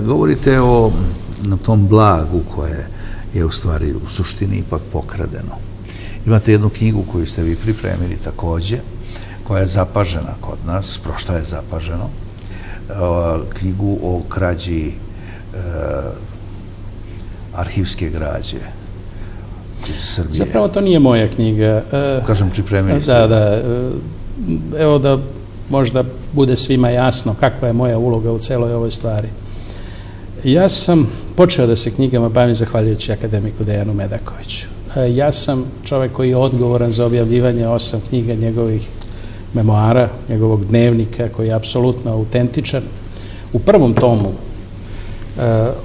Govorite o tom blagu koje je u stvari u suštini ipak pokradeno. Imate jednu knjigu koju ste vi pripremili takođe, koja je zapažena kod nas, prošta je zapaženo, knjigu o krađi arhivske građe iz Srbije. Zapravo to nije moja knjiga. Kažem, pripremili ste. Da. Evo da možda bude svima jasno kakva je moja uloga u celoj ovoj stvari. Ja sam počeo da se knjigama bavim zahvaljujući akademiku Dejanu Medakoviću. Ja sam čovek koji je odgovoran za objavljivanje 8 knjiga njegovih memoara, njegovog dnevnika, koji je apsolutno autentičan. U prvom tomu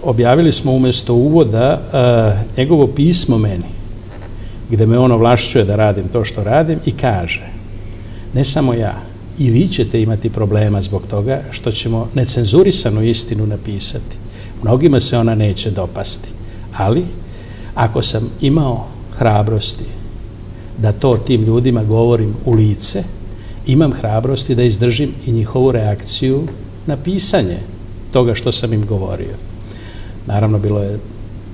objavili smo umjesto uvoda njegovo pismo meni, gde me on ovlašćuje da radim to što radim i kaže: ne samo ja, i vi ćete imati problema zbog toga što ćemo necenzurisanu istinu napisati. Mnogima se ona neće dopasti, ali ako sam imao hrabrosti da to tim ljudima govorim u lice, imam hrabrosti da izdržim i njihovu reakciju na pisanje toga što sam im govorio. Naravno, bilo je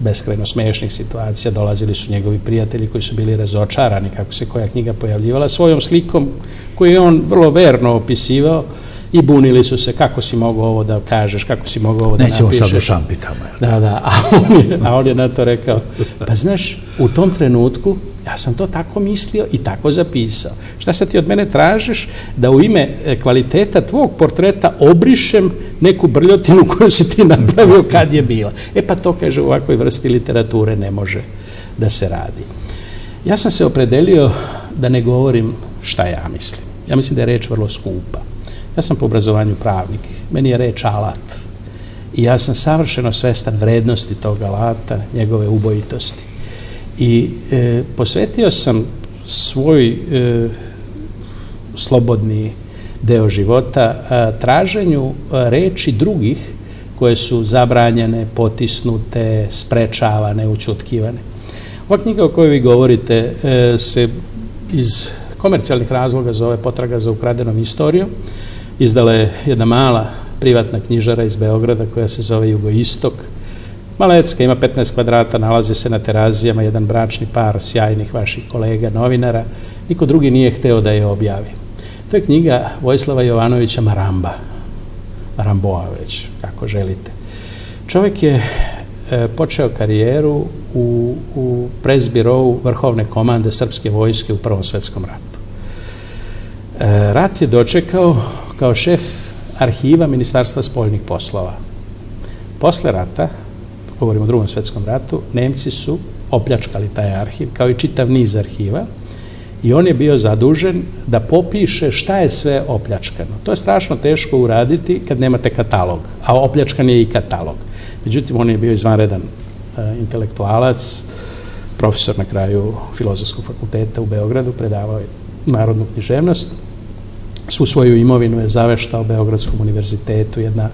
beskrajno smešnih situacija, dolazili su njegovi prijatelji koji su bili razočarani kako se koja knjiga pojavljivala svojom slikom koju je on vrlo verno opisivao i bunili su se: kako si mogao ovo da kažeš, kako si mogao ovo da napišeš. Nećemo sad u šampitama. Da, a on je na to rekao: pa znaš, u tom trenutku ja sam to tako mislio i tako zapisao. Šta sad ti od mene tražiš? Da u ime kvaliteta tvog portreta obrišem neku brljotinu koju si ti napravio kad je bila. Pa to, kaže, u ovakvoj vrsti literature ne može da se radi. Ja sam se opredelio da ne govorim šta ja mislim. Ja mislim da je reč vrlo skupa. Ja sam po obrazovanju pravnik. Meni je reč alat. I ja sam savršeno svestan vrednosti tog alata, njegove ubojitosti. I posvetio sam svoj slobodni deo života traženju reči drugih koje su zabranjene, potisnute, sprečavane, ućutkivane. Ova knjiga o kojoj vi govorite se iz komercijalnih razloga zove Potraga za ukradenom istorijom. Izdala je jedna mala privatna knjižara iz Beograda koja se zove Jugoistok. Malecka, ima 15 kvadrata, nalaze se na Terazijama, jedan bračni par sjajnih vaših kolega, novinara. Niko drugi nije hteo da je objavi. To je knjiga Vojislava Jovanovića Maramboa već, kako želite. Čovjek je počeo karijeru u presbirovu Vrhovne komande Srpske vojske u Prvom svetskom ratu. Rat je dočekao kao šef arhiva Ministarstva spoljnih poslova. Posle rata, govorimo o Drugom svetskom ratu, Nemci su opljačkali taj arhiv, kao i čitav niz arhiva, i on je bio zadužen da popiše šta je sve opljačkano. To je strašno teško uraditi kad nemate katalog, a opljačkan je i katalog. Međutim, on je bio izvanredan intelektualac, profesor na kraju Filozofskog fakulteta u Beogradu, predavao je narodnu književnost. Svu svoju imovinu je zaveštao Beogradskom univerzitetu, jedna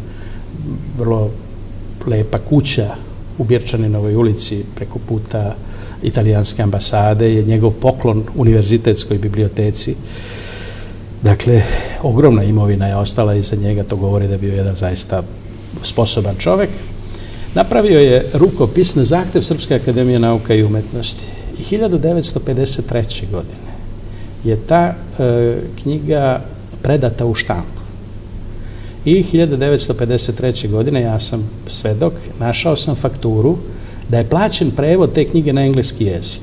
vrlo lepa kuća u Birčaninovoj ulici preko puta italijanske ambasade je njegov poklon univerzitetskoj biblioteci. Dakle, ogromna imovina je ostala iza njega, to govori da je bio jedan zaista sposoban čovek. Napravio je rukopis na zahtev Srpske akademije nauka i umetnosti. I 1953. godine je ta knjiga predata u štampu. I 1953. godine, ja sam svedok, našao sam fakturu da je plaćen prevod te knjige na engleski jezik.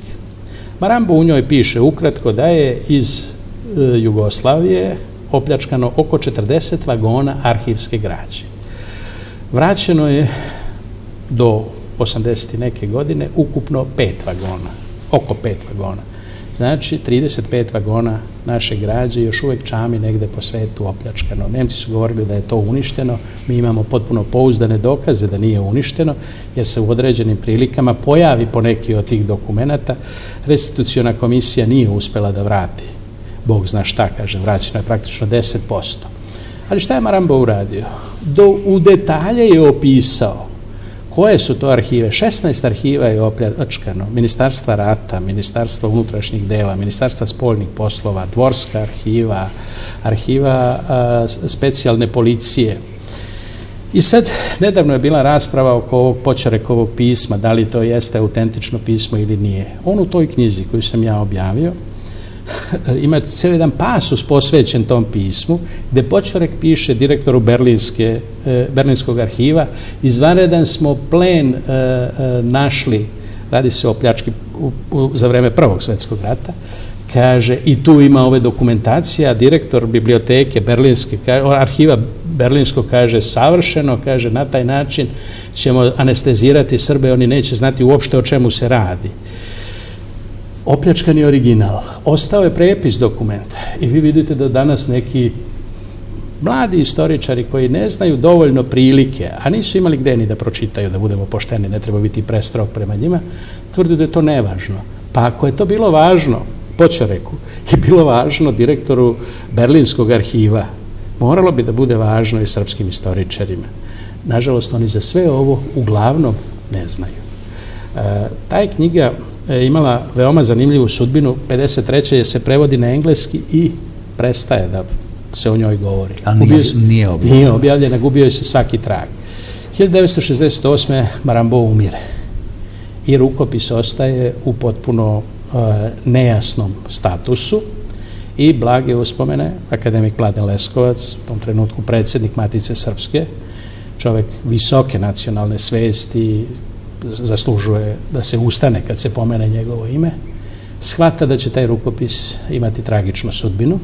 Marambo u njoj piše ukratko da je iz Jugoslavije opljačkano oko 40 vagona arhivske građe. Vraćeno je do 80. neke godine ukupno 5 vagona, oko 5 vagona. Znači, 35 vagona naše građe još uvek čami negde po svetu opljačkano. Nemci su govorili da je to uništeno, mi imamo potpuno pouzdane dokaze da nije uništeno, jer se u određenim prilikama pojavi po neki od tih dokumenata. Restituciona komisija nije uspela da vrati. Bog zna šta, kaže, vraćeno je praktično 10%. Ali šta je Marambo uradio? U detalje je opisao koje su to arhive. 16 arhiva je opljačkano. Ministarstva rata, Ministarstva unutrašnjih dela, Ministarstva spoljnih poslova, Dvorska arhiva, arhiva specijalne policije. I sad, nedavno je bila rasprava oko ovog Poćorekovog pisma, da li to jeste autentično pismo ili nije. On u toj knjizi koju sam ja objavio, ima cijeli jedan pasus posvećen tom pismu, gde Poćorek piše direktoru Berlinskog arhiva: izvanredan smo plen našli, radi se o pljački za vreme Prvog svjetskog rata, kaže, i tu ima ove dokumentacije, a direktor biblioteke arhiva berlinskog kaže: savršeno, kaže, na taj način ćemo anestezirati Srbe, oni neće znati uopšte o čemu se radi. Opljačkani original. Ostao je prepis dokumenta i vi vidite da danas neki mladi istoričari koji ne znaju dovoljno prilike, a nisu imali gde ni da pročitaju, da budemo pošteni, ne treba biti prestrog prema njima, tvrdi da je to nevažno. Pa ako je to bilo važno Poćoreku i bilo važno direktoru Berlinskog arhiva, moralo bi da bude važno i srpskim istoričarima. Nažalost, oni za sve ovo uglavnom ne znaju. Ta je knjiga imala veoma zanimljivu sudbinu. 53. se prevodi na engleski i prestaje da se o njoj govori. A nije objavljena? Nije objavljena, gubio je se svaki trag. 1968. Marambo umire i rukopis ostaje u potpuno nejasnom statusu i blage uspomene akademik Mladen Leskovac, u tom trenutku predsjednik Matice Srpske, čovek visoke nacionalne svesti, zaslužuje da se ustane kad se pomene njegovo ime, shvata da će taj rukopis imati tragičnu sudbinu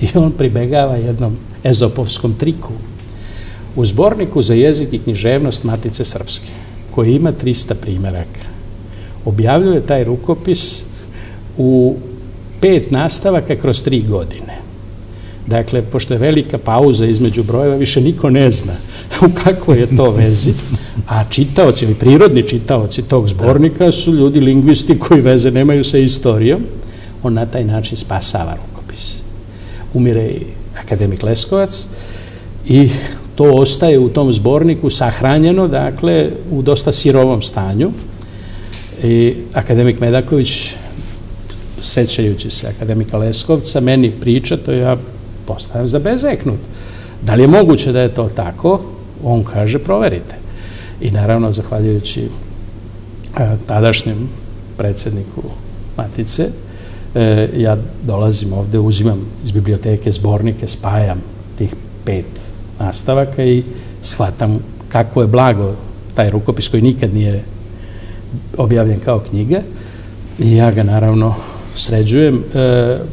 i on pribegava jednom ezopovskom triku. U zborniku za jezik i književnost Matice Srpske, koji ima 300 primjeraka, objavljuje taj rukopis u 5 nastavaka kroz 3 godine. Dakle, pošto je velika pauza između brojeva, više niko ne zna u kakvoj je to vezi, a čitaoci, ili prirodni čitaoci tog zbornika su ljudi lingvisti koji veze nemaju sa istorijom. On na taj način spasava rukopis. Umire i akademik Leskovac i to ostaje u tom zborniku sahranjeno, dakle, u dosta sirovom stanju. I akademik Medaković, sećajući se akademika Leskovca, meni priča, to ja postavljam za bezeknut. Da li je moguće da je to tako? On kaže, proverite. I naravno, zahvaljujući tadašnjem predsjedniku Matice, ja dolazim ovde, uzimam iz biblioteke zbornike, spajam tih 5 nastavaka i shvatam kako je blago taj rukopis koji nikad nije objavljen kao knjiga. I ja ga naravno sređujem,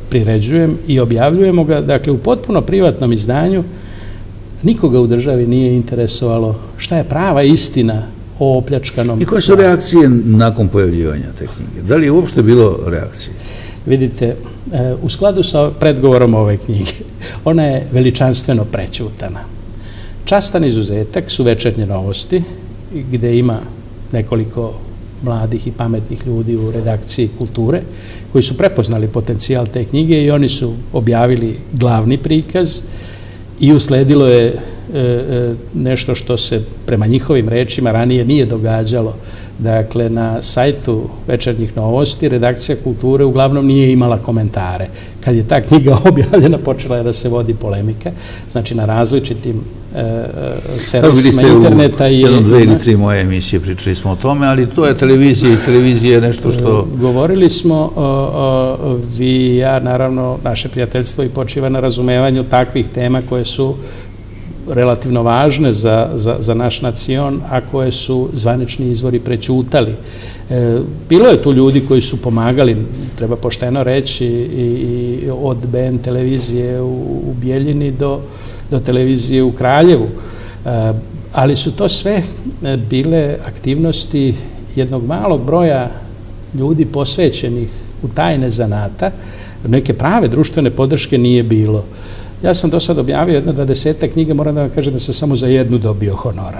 priređujem i objavljujemo ga, dakle, u potpuno privatnom izdanju. Nikoga u državi nije interesovalo šta je prava istina o opljačkanom. I koje su reakcije nakon pojavljivanja te knjige? Da li je uopšte bilo reakcije? Vidite, u skladu sa predgovorom ove knjige, ona je veličanstveno prećutana. Častan izuzetak su Večernje novosti, gde ima nekoliko mladih i pametnih ljudi u redakciji Kulture, koji su prepoznali potencijal te knjige i oni su objavili glavni prikaz i usledilo je nešto što se prema njihovim rečima ranije nije događalo. Dakle, na sajtu Večernjih novosti redakcija Kulture uglavnom nije imala komentare. Kad je ta knjiga objavljena, počela je da se vodi polemika. Znači, na različitim servisima interneta i... Jedno, 2 ili 3 moje emisije pričali smo o tome, ali to je televizija i televizija je nešto što... Govorili smo, vi i ja, naravno, naše prijateljstvo i počiva na razumevanju takvih tema koje su relativno važne za naš nacion, a koje su zvanični izvori prećutali. Bilo je tu ljudi koji su pomagali, treba pošteno reći, i od BN televizije u Bijeljini do televizije u Kraljevu, ali su to sve bile aktivnosti jednog malog broja ljudi posvećenih u tajne zanata. Neke prave društvene podrške nije bilo. Ja sam do sad objavio jedno 20 knjige, moram da vam kažem da sam samo za jednu dobio honorar.